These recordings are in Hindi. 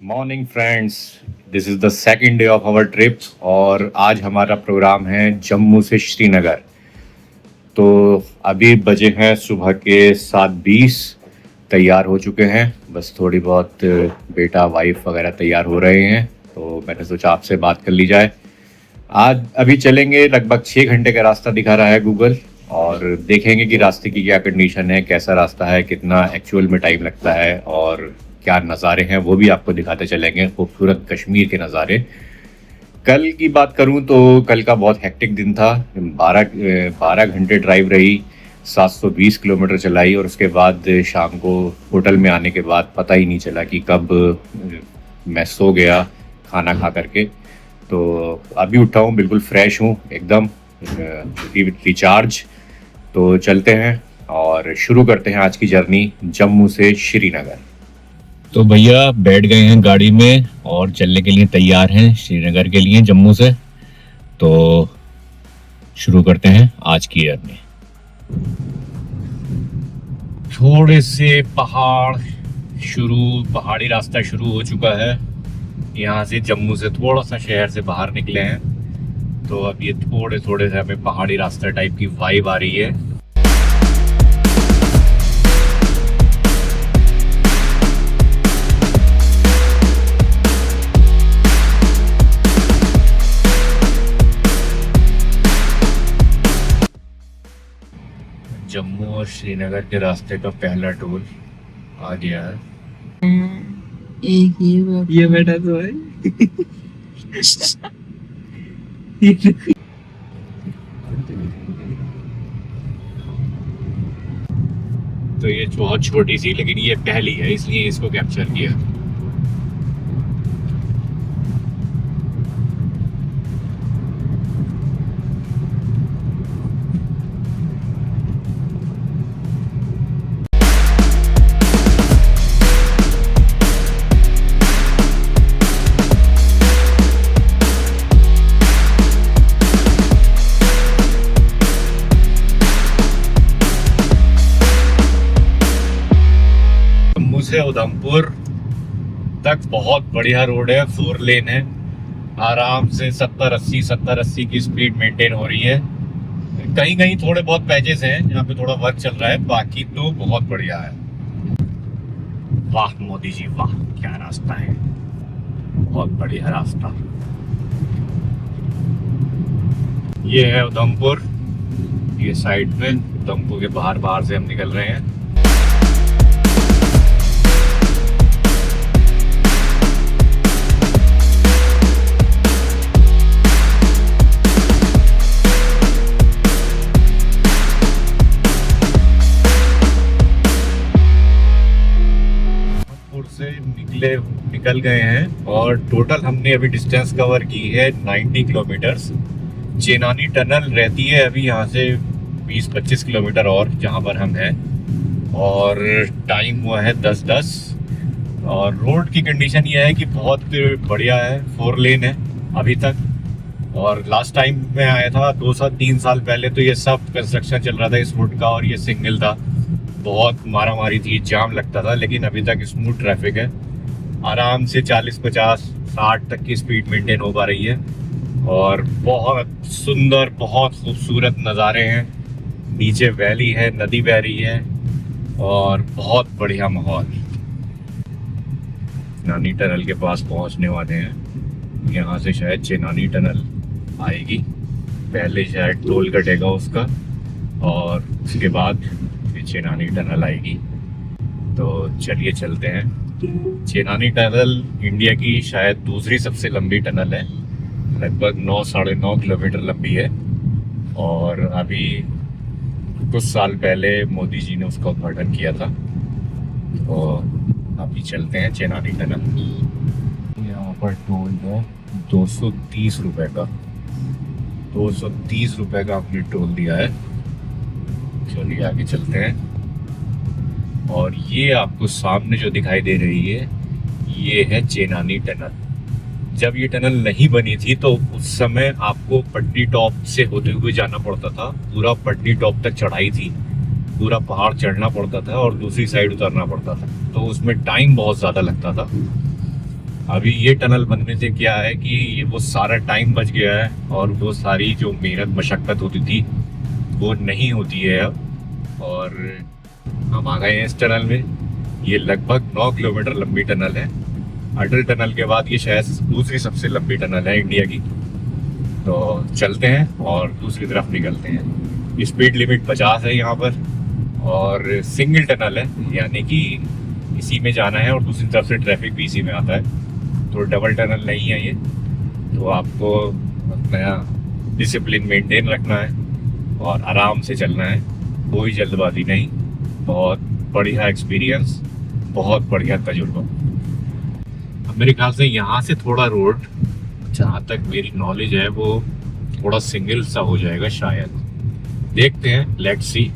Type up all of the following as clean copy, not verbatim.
Morning friends, this is the second day of our trip और आज हमारा प्रोग्राम है जम्मू से श्रीनगर। तो अभी बजे हैं सुबह के 7:20। तैयार हो चुके हैं, बस थोड़ी बहुत बेटा वाइफ वगैरह तैयार हो रहे हैं, तो मैंने सोचा आपसे बात कर ली जाए। आज अभी चलेंगे, लगभग 6 घंटे का रास्ता दिखा रहा है गूगल, और देखेंगे कि रास्ते की क्या कंडीशन है, कैसा रास्ता है, कितना एक्चुअल में टाइम लगता है और क्या नज़ारे हैं वो भी आपको दिखाते चलेंगे। खूबसूरत कश्मीर के नज़ारे। कल की बात करूं तो कल का बहुत हेक्टिक दिन था। 12 घंटे ड्राइव रही, 720 किलोमीटर चलाई, और उसके बाद शाम को होटल में आने के बाद पता ही नहीं चला कि कब मैं सो गया खाना खा करके। तो अभी उठा हूँ, बिल्कुल फ्रेश हूँ, एकदम रिचार्ज। तो चलते हैं और शुरू करते हैं आज की जर्नी जम्मू से श्रीनगर। तो भैया बैठ गए हैं गाड़ी में और चलने के लिए तैयार हैं श्रीनगर के लिए जम्मू से। तो शुरू करते हैं आज की जर्नी। थोड़े से पहाड़ी रास्ता शुरू हो चुका है। यहाँ से जम्मू से थोड़ा सा शहर से बाहर निकले हैं, तो अब ये थोड़े से हमें पहाड़ी रास्ता टाइप की वाइब आ रही है। जम्मू और श्रीनगर के रास्ते का पहला टोल आ गया है। एक ये बैठा तो है। तो ये बहुत छोटी सी, लेकिन ये पहली है इसलिए इसको कैप्चर किया। से उधमपुर तक बहुत बढ़िया रोड है, 4 लेन है। आराम से 70-80 की स्पीड मेंटेन हो रही है। कहीं कहीं थोड़े बहुत पैचेस हैं जहाँ पे थोड़ा वर्क चल रहा है, बाकी तो बहुत बढ़िया है। वाह मोदी जी वाह, क्या रास्ता है, बहुत बढ़िया रास्ता। ये है उधमपुर, ये साइड में उधमपुर के बाहर से हम निकल रहे हैं। से निकल गए हैं और टोटल हमने अभी डिस्टेंस कवर की है 90 किलोमीटर्स। चेनानी टनल रहती है अभी यहाँ से 20-25 किलोमीटर और जहाँ पर हम हैं, और टाइम हुआ है 10:10। और रोड की कंडीशन ये है कि बहुत बढ़िया है, 4 लेन है अभी तक। और लास्ट टाइम मैं आया था 2-3 साल पहले, तो ये सब कंस्ट्रक्शन चल रहा था इस रोड का, और ये सिग्नल था, बहुत मारामारी थी, जाम लगता था। लेकिन अभी तक स्मूथ ट्रैफिक है, आराम से 40-50-60 तक की स्पीड मेंटेन हो पा रही है। और बहुत सुंदर, बहुत खूबसूरत नज़ारे हैं। नीचे वैली है, नदी बह रही है, और बहुत बढ़िया माहौल। चेनानी टनल के पास पहुंचने वाले हैं। यहाँ से शायद चेनानी टनल आएगी, पहले शायद टोल कटेगा उसका, और उसके बाद चेनानी टनल आएगी। तो चलिए चलते हैं। चेनानी टनल इंडिया की शायद दूसरी सबसे लंबी टनल है, लगभग 9-9.5 किलोमीटर लंबी है। और अभी कुछ साल पहले मोदी जी ने उसका उद्घाटन किया था। तो अभी चलते हैं चेनानी टनल। यहाँ पर टोल है 230 रुपये का, 230 रुपये का हमने टोल दिया है। चलिए आगे चलते हैं। और ये आपको सामने जो दिखाई दे रही है, ये है चेनानी टनल। जब ये टनल नहीं बनी थी तो उस समय आपको पटनी टॉप से होते हुए जाना पड़ता था। पूरा पटनी टॉप तक चढ़ाई थी, पूरा पहाड़ चढ़ना पड़ता था और दूसरी साइड उतरना पड़ता था, तो उसमें टाइम बहुत ज़्यादा लगता था। अभी ये टनल बनने से क्या है कि ये वो सारा टाइम बच गया है और वो सारी जो मेहनत मशक्कत होती थी वो नहीं होती है अब। और हम आ गए हैं इस टनल में। ये लगभग 9 किलोमीटर लंबी टनल है। अटल टनल के बाद ये शायद दूसरी सबसे लंबी टनल है इंडिया की। तो चलते हैं और दूसरी तरफ निकलते हैं। स्पीड लिमिट 50 है यहाँ पर और सिंगल टनल है, यानी कि इसी में जाना है और दूसरी तरफ से ट्रैफिक भी इसी में आता है। तो डबल टनल नहीं है ये। तो आपको अपना डिसिप्लिन मेंटेन रखना है और आराम से चलना है, कोई जल्दबाजी नहीं। बहुत बढ़िया एक्सपीरियंस, बहुत बढ़िया तजुर्बा। अब मेरे ख्याल से यहाँ से थोड़ा रोड, जहाँ तक मेरी नॉलेज है, वो थोड़ा सिंगल सा हो जाएगा शायद। देखते हैं, लेट्स सी।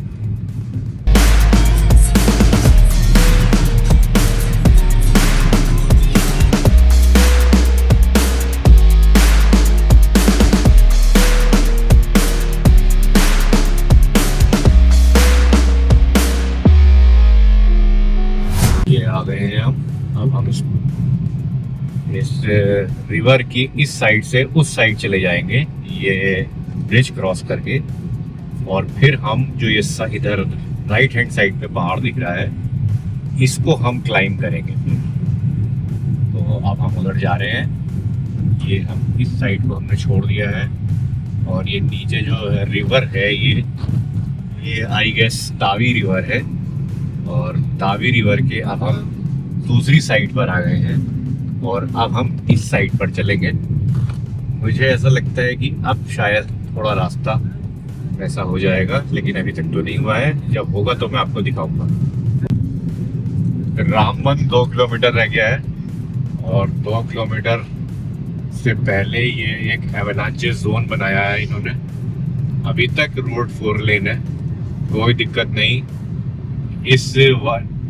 ये आ गए हैं अब हम इस रिवर की इस साइड से उस साइड चले जाएंगे, ये ब्रिज क्रॉस करके। और फिर हम जो ये इधर राइट हैंड साइड पे पहाड़ दिख रहा है, इसको हम क्लाइंब करेंगे। तो अब हम उधर जा रहे हैं। ये हम इस साइड को हमने छोड़ दिया है और ये नीचे जो रिवर है ये आई गेस तावी रिवर है। और तावी रिवर के अब हम दूसरी साइड पर आ गए हैं और अब हम इस साइड पर चलेंगे। मुझे ऐसा लगता है कि अब शायद थोड़ा रास्ता ऐसा हो जाएगा, लेकिन अभी तक तो नहीं हुआ है। जब होगा तो मैं आपको दिखाऊंगा। रामबन 2 किलोमीटर रह गया है और 2 किलोमीटर से पहले ये एक एवलांचे जोन बनाया है इन्होंने। अभी तक रोड 4 लेन है, कोई दिक्कत नहीं।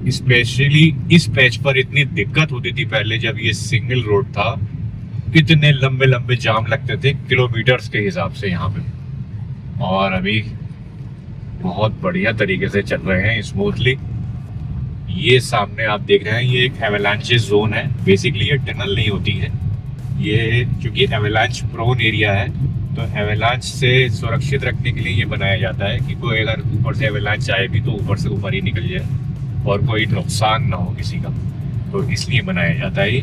स्पेशली इस पैच पर इतनी दिक्कत होती थी पहले जब ये सिंगल रोड था। कितने लंबे लंबे जाम लगते थे किलोमीटर्स के हिसाब से यहाँ पे। और अभी बहुत बढ़िया तरीके से चल रहे हैं स्मूथली। ये सामने आप देख रहे हैं, ये एक एवलांचे जोन है। बेसिकली ये टनल नहीं होती है, ये क्योंकि एवलांच प्रोन एरिया है तो एवलांच से सुरक्षित रखने के लिए ये बनाया जाता है कि कोई अगर ऊपर से एवलांच आए भी तो ऊपर से ऊपर ही निकल जाए और कोई नुकसान ना हो किसी का, तो इसलिए बनाया जाता है ये।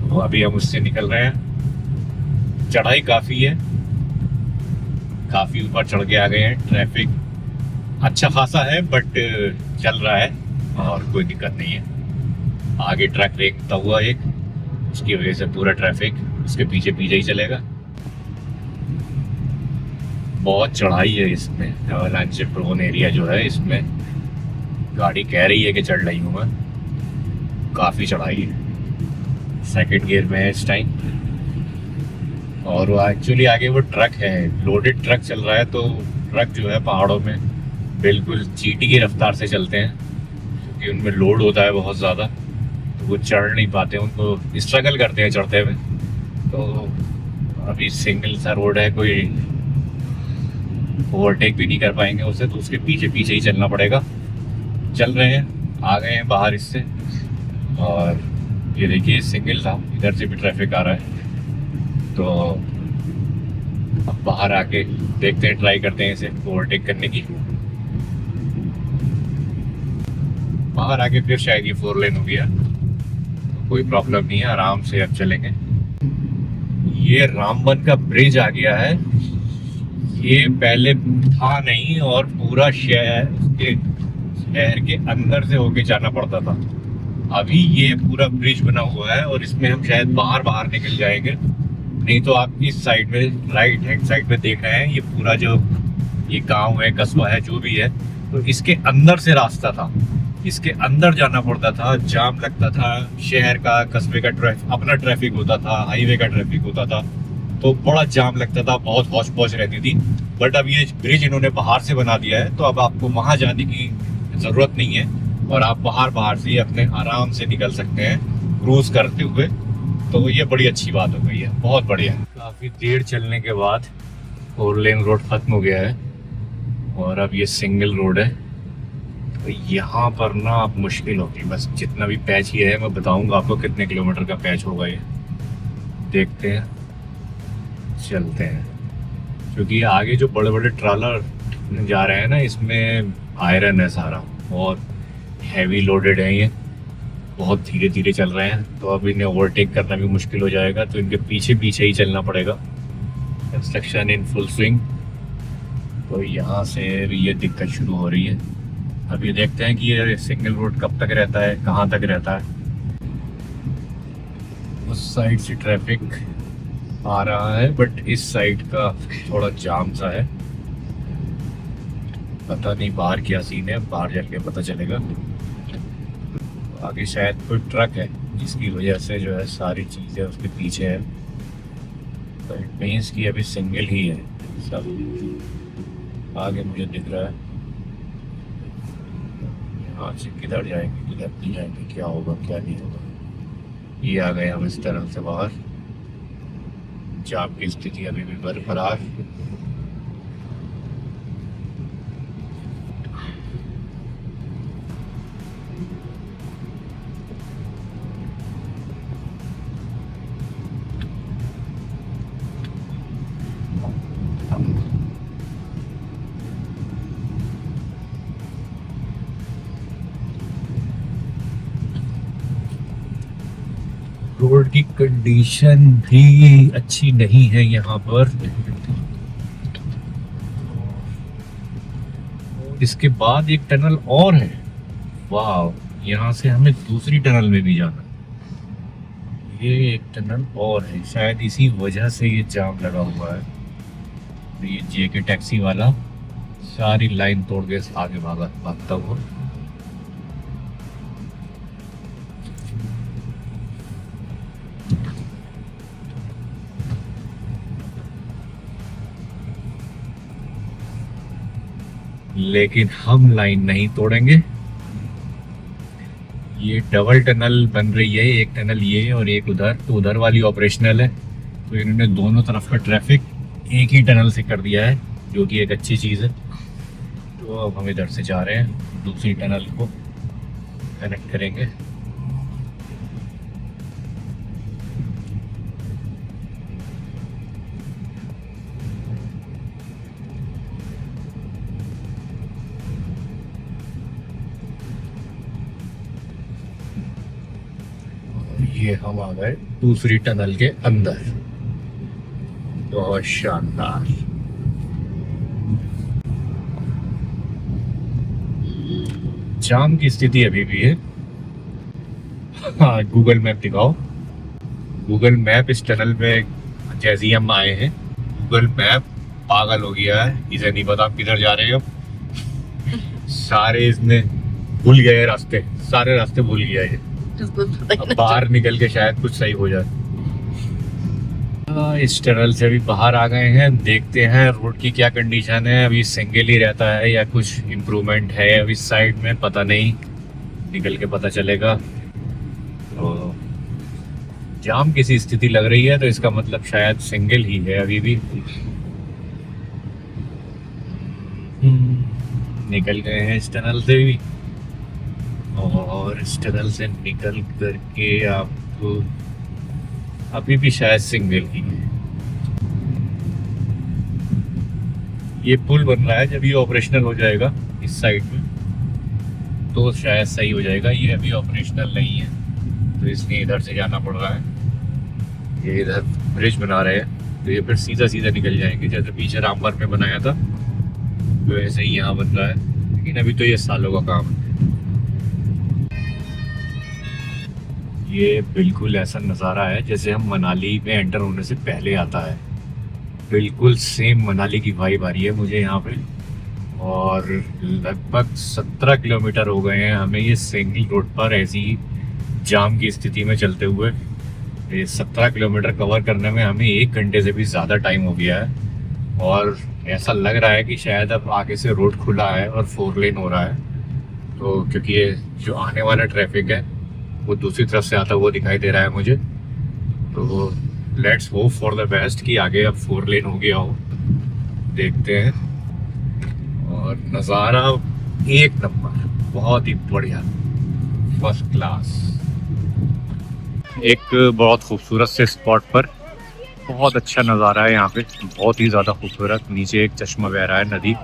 तो अभी हम उससे निकल रहे हैं। चढ़ाई काफ़ी है, काफ़ी ऊपर चढ़ के आ गए हैं। ट्रैफिक अच्छा खासा है बट चल रहा है और कोई दिक्कत नहीं है। आगे ट्रक रेंगता हुआ एक, उसकी वजह से पूरा ट्रैफिक उसके पीछे पीछे ही चलेगा। बहुत चढ़ाई है इसमें। एवलांचे प्रोन एरिया जो है, इसमें गाड़ी कह रही है कि चढ़ रही हूँ मैं, काफ़ी चढ़ाई है। सेकंड गियर में है इस टाइम। और वो एक्चुअली आगे वो ट्रक है, लोडेड ट्रक चल रहा है। तो ट्रक जो है पहाड़ों में बिल्कुल चींटी की रफ्तार से चलते हैं क्योंकि उनमें लोड होता है बहुत ज़्यादा, तो वो चढ़ नहीं पाते, उनको स्ट्रगल करते हैं चढ़ते हुए। तो अभी सिंगल सा रोड है, कोई ओवरटेक भी नहीं कर पाएंगे उसे, तो उसके पीछे पीछे ही चलना पड़ेगा। चल रहे हैं, आ गए हैं बाहर इससे। और ये देखिए सिंगल था, इधर से भी ट्रैफिक आ रहा है। तो अब बाहर आके देखते हैं, ट्राई करते हैं इसे ओवरटेक करने की। बाहर आके फिर शायद ये 4 लेन हो गया, तो कोई प्रॉब्लम नहीं है, आराम से अब चलेंगे। ये रामबन का ब्रिज आ गया है। ये पहले था नहीं और पूरा शहर के अंदर से होके जाना पड़ता था। अभी ये पूरा ब्रिज बना हुआ है और इसमें हम शायद बाहर निकल जाएंगे। नहीं तो आप इस साइड में, राइट हैंड साइड में देख रहे हैं, ये पूरा जो ये गांव है, कस्बा है, जो भी है, तो इसके अंदर से रास्ता था। इसके अंदर जाना पड़ता था, जाम लगता था, शहर का, कस्बे का अपना ट्रैफिक होता था, हाईवे का ट्रैफिक होता था, तो बड़ा जाम लगता था, बहुत हौच पौच रहती थी। बट अब ये ब्रिज इन्होंने बाहर से बना दिया है, तो अब आपको वहाँ जाने की ज़रूरत नहीं है और आप बाहर से अपने आराम से निकल सकते हैं क्रूज करते हुए। तो ये बड़ी अच्छी बात हो गई है, बहुत बढ़िया। काफ़ी देर चलने के बाद 4 लेन रोड ख़त्म हो गया है और अब ये सिंगल रोड है। तो यहाँ पर ना अब मुश्किल होगी, बस जितना भी पैच ये है मैं बताऊंगा आपको कितने किलोमीटर का पैच होगा ये, देखते हैं चलते हैं। क्योंकि आगे जो बड़े बड़े ट्रॉलर जा रहे हैं ना, इसमें आयरन है सारा और हैवी लोडेड है, ये बहुत धीरे धीरे चल रहे हैं, तो अब इन्हें ओवरटेक करना भी मुश्किल हो जाएगा, तो इनके पीछे पीछे ही चलना पड़ेगा। कंस्ट्रक्शन इन फुल स्विंग, तो यहाँ से ये दिक्कत शुरू हो रही है। अब ये देखते हैं कि ये सिंगल रोड कब तक रहता है, कहाँ तक रहता है। उस साइड से ट्रैफिक आ रहा है, बट इस साइड का थोड़ा जाम सा है, पता नहीं बाहर क्या सीन है, बाहर जाके पता चलेगा। आगे शायद कोई ट्रक है जिसकी वजह से जो है सारी चीज़ें उसके पीछे है, तो इट मीन्स कि अभी सिंगल ही है सब। आगे मुझे दिख रहा है, यहाँ से किधर जाएंगे किधर नहीं जाएंगे, क्या होगा क्या नहीं होगा। ये आ गए हम इस तरफ से बाहर, जाम की स्थिति अभी भी बरकरार। रोड की कंडीशन भी अच्छी नहीं है यहाँ पर। इसके बाद एक टनल और है, वाह, यहाँ से हमें दूसरी टनल में भी जाना है। ये एक टनल और है, शायद इसी वजह से ये जाम लगा हुआ है। ये जेके टैक्सी वाला सारी लाइन तोड़ के आगे भागता हुआ। लेकिन हम लाइन नहीं तोड़ेंगे। ये डबल टनल बन रही है, एक टनल ये और एक उधर, तो उधर वाली ऑपरेशनल है, तो इन्होंने दोनों तरफ का ट्रैफिक एक ही टनल से कर दिया है, जो कि एक अच्छी चीज़ है। तो अब हम इधर से जा रहे हैं, दूसरी टनल को कनेक्ट करेंगे। ये हम आ गए दूसरी टनल के अंदर, बहुत शानदार। जाम की स्थिति अभी भी है। हाँ, गूगल मैप दिखाओ। गूगल मैप इस टनल में जैसे ही हम आए हैं, गूगल मैप पागल हो गया है, इसे नहीं पता किधर जा रहे हैं अब। सारे इसने भूल गए रास्ते, सारे रास्ते भूल गया ये। अब बाहर निकल के शायद कुछ सही हो जाए। इस टनल से अभी बाहर आ गए हैं, देखते हैं रोड की क्या कंडीशन है। अभी सिंगल ही रहता है या कुछ इम्प्रूवमेंट है अभी साइड में, पता नहीं, निकल के पता चलेगा। तो जाम की सी स्थिति लग रही है, तो इसका मतलब शायद सिंगल ही है अभी भी। निकल गए हैं इस टनल से भी, और इस टनल से निकल करके आपको अभी भी शायद सिंगल ही है। ये पुल बन रहा है, जब ये ऑपरेशनल हो जाएगा इस साइड में तो शायद सही हो जाएगा। ये अभी ऑपरेशनल नहीं है, तो इसलिए इधर से जाना पड़ रहा है। ये इधर ब्रिज बना रहे हैं, तो ये फिर सीधा सीधा निकल जाएंगे, जैसे पीछे रामपुर में बनाया था तो ऐसे ही यहाँ बन रहा है, लेकिन अभी तो ये सालों का काम है। ये बिल्कुल ऐसा नज़ारा है जैसे हम मनाली में एंटर होने से पहले आता है, बिल्कुल सेम मनाली की वाइब आ रही है मुझे यहाँ पे। और लगभग 17 किलोमीटर हो गए हैं हमें ये सिंगल रोड पर ऐसी जाम की स्थिति में चलते हुए। ये 17 किलोमीटर कवर करने में हमें 1 घंटे से भी ज़्यादा टाइम हो गया है, और ऐसा लग रहा है कि शायद अब आगे से रोड खुला है और 4 लेन हो रहा है। तो क्योंकि ये जो आने वाला ट्रैफिक है वो दूसरी तरफ से आता हुआ दिखाई दे रहा है मुझे, तो let's hope for the best कि आगे अब 4 लेन हो गया हो, देखते हैं। और नज़ारा एक नंबर। बहुत ही बढ़िया, फर्स्ट क्लास। एक बहुत खूबसूरत से स्पॉट पर बहुत अच्छा नज़ारा है यहाँ पे, बहुत ही ज़्यादा खूबसूरत। नीचे एक चश्मा बह रहा है, नदी,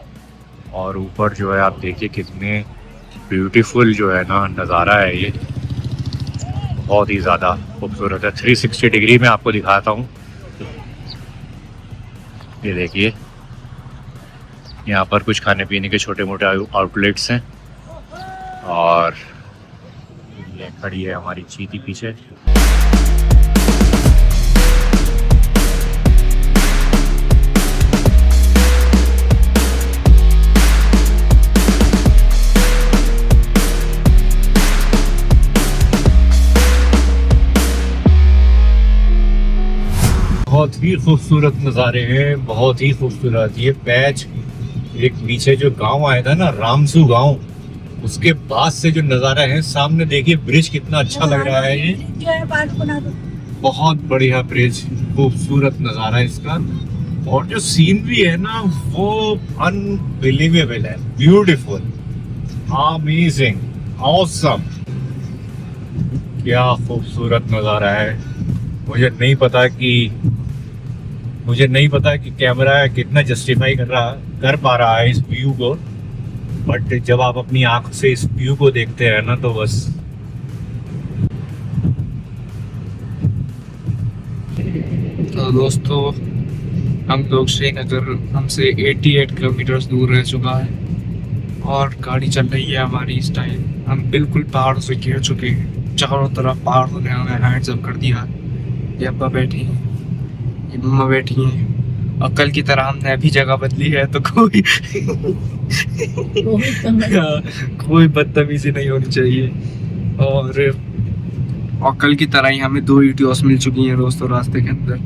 और ऊपर जो है आप देखिए कितने ब्यूटीफुल जो है ना नज़ारा है ये, बहुत ही ज़्यादा खूबसूरत है। 360 डिग्री में आपको दिखाता हूँ। ये देखिए यहाँ पर कुछ खाने पीने के छोटे मोटे आउटलेट्स हैं, और ये खड़ी है हमारी चीती पीछे। बहुत ही खूबसूरत नज़ारे हैं, बहुत ही खूबसूरत। ये पैच एक पीछे जो गांव आया था ना, रामसू गांव, उसके बाद से जो नज़ारा है सामने देखिए, ब्रिज कितना अच्छा लग रहा है। ये बहुत बढ़िया ब्रिज, खूबसूरत नज़ारा है इसका, और जो सीनरी है ना वो अनबिलीवेबल है, ब्यूटीफुल, अमेजिंग, ऑसम। क्या खूबसूरत नज़ारा है। मुझे नहीं पता कि कैमरा कितना जस्टिफाई कर पा रहा है इस व्यू को, बट जब आप अपनी आंख से इस व्यू को देखते हैं ना तो बस। तो दोस्तों, हम लोग श्रीनगर हमसे 88 किलोमीटर दूर रह चुका है, और गाड़ी चल रही है हमारी इस टाइम। हम बिल्कुल पहाड़ से घिर चुके हैं, चारों तरफ पहाड़ों ने हमें हैंड्स अप कर दिया। ये अब्बा बैठी हैं, ये मम्मा बैठी हैं, और कल की तरह हमने अभी जगह बदली है, तो कोई कोई बदतमीजी नहीं होनी चाहिए। और कल की तरह ही हमें 2 वीडियोस मिल चुकी हैं दोस्तों रास्ते के अंदर।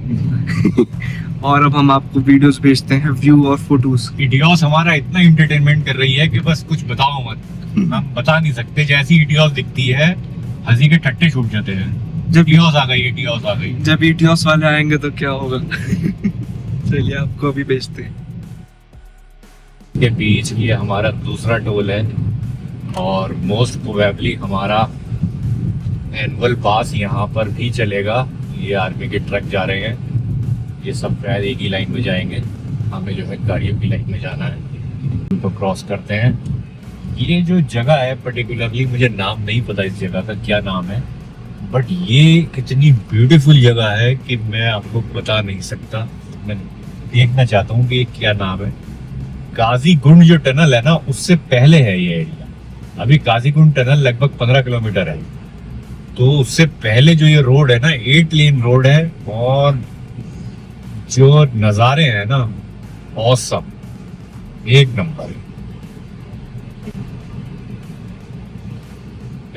और अब हम आपको वीडियोस भेजते हैं, व्यू और फोटोज। वीडियोस हमारा इतना एंटरटेनमेंट कर रही है कि बस कुछ बताओ मत, हम बता नहीं सकते। जैसी वीडियोस दिखती है हंसी के ठट्टे छूट जाते हैं। जब वीडियोस आ गई, जब वीडियोस वाले आएंगे तो क्या होगा। चलिए आपको अभी भेजते हैं। के बीच ये हमारा दूसरा टोल है, और मोस्ट प्रोबेबली हमारा एनुअल पास यहाँ पर भी चलेगा। ये आर्मी के ट्रक जा रहे हैं, ये सब शायद एक ही लाइन में जाएंगे, हमें जो है गाड़ियों की लाइन में जाना है। उनको क्रॉस करते हैं। ये जो जगह है पर्टिकुलरली मुझे नाम नहीं पता इस जगह का क्या नाम है, बट ये कितनी ब्यूटीफुल जगह है कि मैं आपको बता नहीं सकता। मैं देखना चाहता हूँ कि ये क्या नाम है। काजीगुंड जो टनल है ना, उससे पहले है ये एरिया। अभी काजीगुंड टनल लगभग 15 किलोमीटर है, तो उससे पहले जो ये रोड है ना, 8 लेन रोड है, और जो नज़ारे हैं ना, ऑसम, एक नंबर।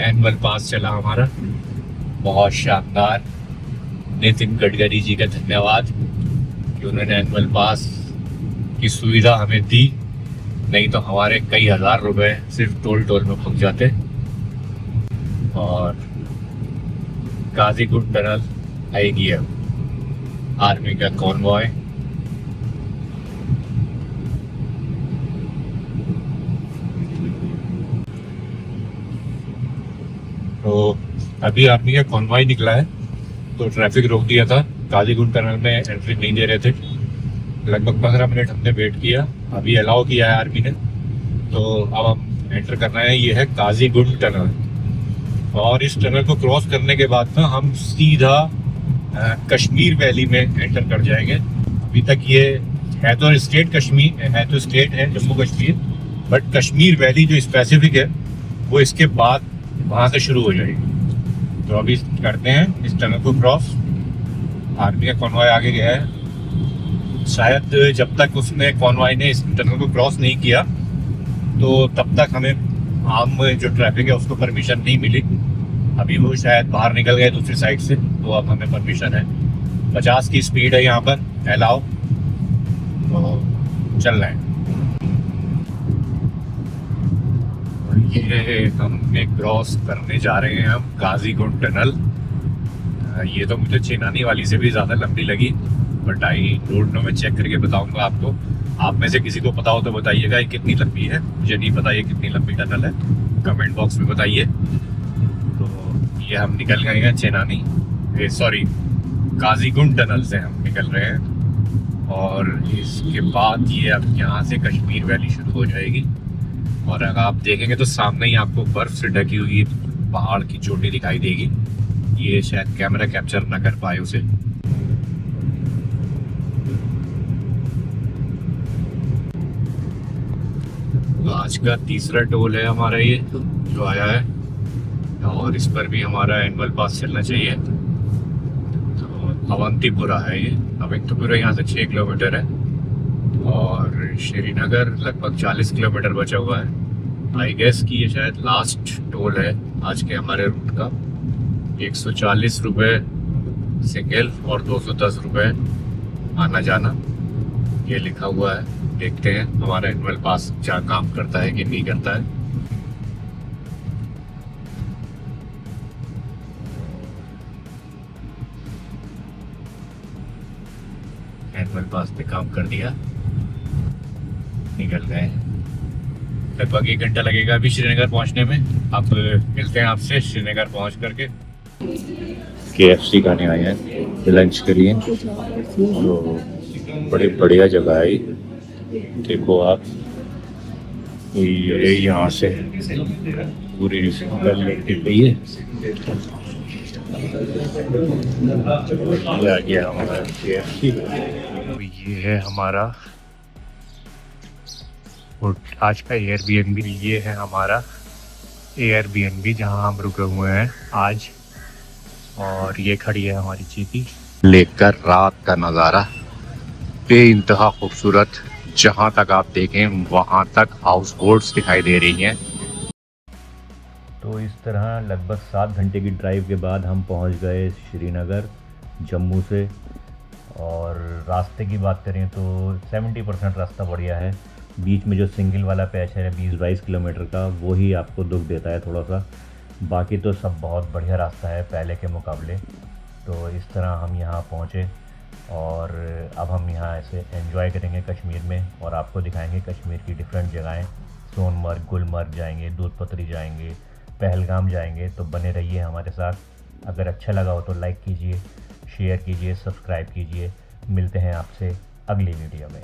एनुअल पास चला हमारा, बहुत शानदार। नितिन गडकरी जी का धन्यवाद कि उन्होंने एनुअल पास की सुविधा हमें दी, नहीं तो हमारे कई हजार रुपए सिर्फ टोल में फंस जाते। और काजीगुंड टनल आएगी अब, आर्मी का कॉन्वॉय। तो अभी आर्मी का कॉन्वॉय निकला है, तो ट्रैफिक रोक दिया था। काजीगुंड टनल में एंट्री नहीं दे रहे थे, लगभग 15 मिनट हमने वेट किया, अभी अलाउ किया है आर्मी ने, तो अब हम एंटर करना है। ये है काजीगुंड टनल, और इस टनल को क्रॉस करने के बाद ना हम सीधा कश्मीर वैली में एंटर कर जाएंगे। अभी तक ये है तो स्टेट कश्मीर है, तो स्टेट है जम्मू कश्मीर, बट कश्मीर वैली जो स्पेसिफिक है वो इसके बाद वहाँ से शुरू हो जाएगी। तो अभी करते हैं इस टनल को क्रॉस। आर्मी का कॉन्वॉय आगे गया है, शायद जब तक उसने कॉन्वॉय ने इस टनल को क्रॉस नहीं किया तो तब तक हमें आम जो ट्रैफिक है उसको परमिशन नहीं मिली। अभी वो शायद बाहर निकल गए दूसरी साइड से, तो अब हमें परमिशन है। 50 की स्पीड है यहाँ पर अलाउ, तो चल रहे हैं। ये हमने क्रॉस करने जा रहे हैं हम काजीगुंड टनल। ये तो मुझे चेनानी वाली से भी ज़्यादा लंबी लगी, बट आई डोंट नो, मैं चेक करके बताऊंगा आपको। आप में से किसी को पता हो तो बताइएगा ये कितनी लंबी है। मुझे नहीं पता ये कितनी लंबी टनल है, कमेंट बॉक्स में बताइए। तो ये हम निकल गए हैं चेनानी, सॉरी काजीगुंड टनल से हम निकल रहे हैं। और इसके बाद ये अब यहाँ से कश्मीर वैली शुरू हो जाएगी। और अगर आप देखेंगे तो सामने ही आपको बर्फ से ढकी हुई पहाड़ की चोटी दिखाई देगी। ये शायद कैमरा कैप्चर ना कर पाए उसे। तो आज का तीसरा टोल है हमारा ये जो आया है, और इस पर भी हमारा एनुअल पास चलना चाहिए। तो अवंतीपुरा है ये। अवंतीपुरा यहाँ से 6 किलोमीटर है और श्रीनगर लगभग 40 किलोमीटर बचा हुआ है। आई गेस कि ये शायद लास्ट टोल है आज के हमारे रूट का। 140 रुपये सिंगल और 210 रुपये आना जाना, ये लिखा हुआ है। देखते हैं हमारा एनुअल पास क्या काम करता है कि नहीं करता है। एनुअल पास पे काम कर दिया, निकल गए। लगभग 1 घंटा लगेगा अभी श्रीनगर पहुंचने में। अब मिलते हैं आपसे श्रीनगर पहुंच करके। KFC खाने आए हैं लंच के लिए। तो बड़ी बढ़िया जगह है ये। देखो आप, ये यहाँ से पूरी मिट्टी पे है। ये आ गया हमारा KFC। तो ये है हमारा आज का एयरबीएनबी। ये है हमारा एयरबीएनबी जहाँ हम रुके हुए हैं आज। और ये खड़ी है हमारी चीती। लेकर रात का नज़ारा बेइंतहा खूबसूरत। जहाँ तक आप देखें वहाँ तक हाउस बोट्स दिखाई दे रही हैं। तो इस तरह लगभग 7 घंटे की ड्राइव के बाद हम पहुँच गए श्रीनगर जम्मू से। और रास्ते की बात करें तो 70% रास्ता बढ़िया है। बीच में जो सिंगल वाला पैच है 20-22 किलोमीटर का, वो ही आपको दुख देता है थोड़ा सा। बाकी तो सब बहुत बढ़िया रास्ता है पहले के मुकाबले। तो इस तरह हम यहाँ पहुँचे और अब हम यहाँ ऐसे एंजॉय करेंगे कश्मीर में और आपको दिखाएंगे कश्मीर की डिफरेंट जगहें। सोनमर्ग, गुलमर्ग जाएंगे, दूध पत्री जाएंगे, पहलगाम जाएंगे। तो बने रहिए हमारे साथ। अगर अच्छा लगा हो तो लाइक कीजिए, शेयर कीजिए, सब्सक्राइब कीजिए। मिलते हैं आपसे अगली वीडियो में।